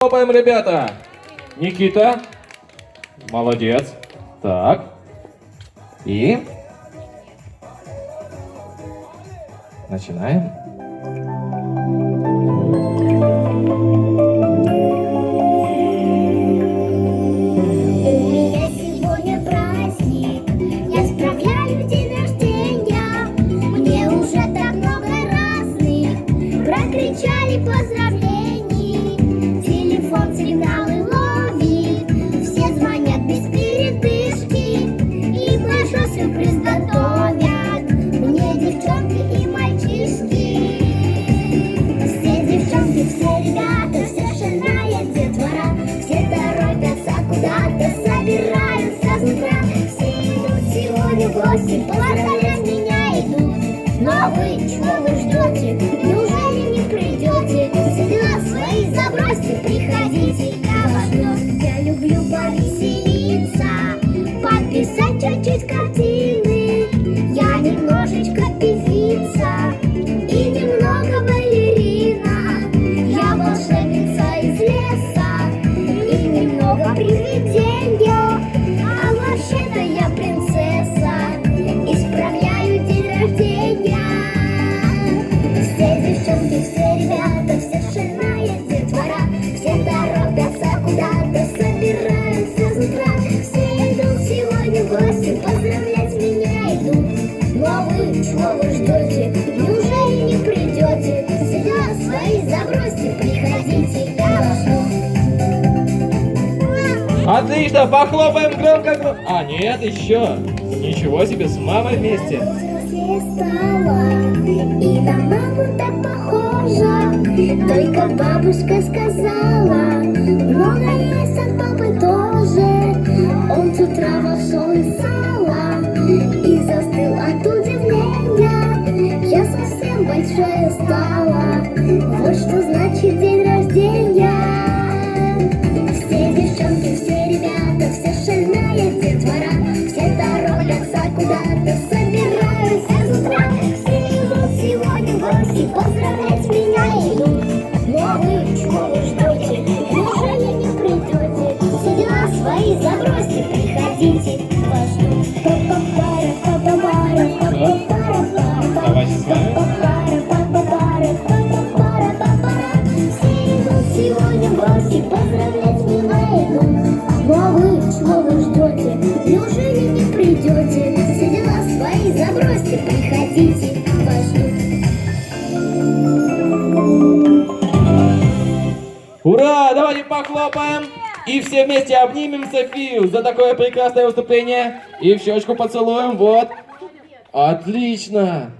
Хлопаем, ребята. Никита. Молодец. Так. И начинаем. У меня сегодня праздник, я справляю день рождения. Мне уже так много разных прокричали поздравлений. Телефон сигналы ловит, все звонят без передышки и большой сюрприз готовят мне девчонки и мальчишки. Все девчонки, все ребята, вся шальная детвора, все торопятся куда-то, собираются с утра. Все идут сегодня в гости, поздравлять меня идут. Но вы чего вы ждете? Неужели не придете? Все дела свои забросьте, приходите, я вас жду. Я люблю повеселиться, подписать чуть-чуть картины. Я немножечко певица и немного балерина. Я волшебница из леса и немного привиденье. А вообще-то я принцесса, исправляю день рождения. Все девчонки, все ребята, вся шальная детвора, все торопятся куда-то, собираются с утра. Все идут сегодня в гости, поздравлять меня идут. Но вы чего вы ждете? Неужели не придете? Все дела свои забросьте, приходите, я вас жду. Отлично, похлопаем громко. А, нет, еще. Ничего себе, с мамой вместе. Взрослее стала, и на маму так похожа. Только бабушка сказала, много есть от папы тоже. Он с утра вошел из зала и застыл от удивления. Я совсем большая стала, вот что значит день рождения. Все девчонки, все ребята, вся шальная детвора, все торопятся куда-то, собираются с утра. Все идут сегодня в гости, поздравлять меня идут. Но вы чего вы ждете? Неужели не придете? Все дела свои забросьте, приходите, вас жду. Давайте с вами. Все идут сегодня в гости, поздравлять меня идут. Но вы чего вы ждете? Неужели не придете? Все дела свои забросьте, приходите, вас ждут. Ура! Давайте похлопаем. И все вместе обнимем Софию за такое прекрасное выступление. И в щечку поцелуем. Вот. Отлично.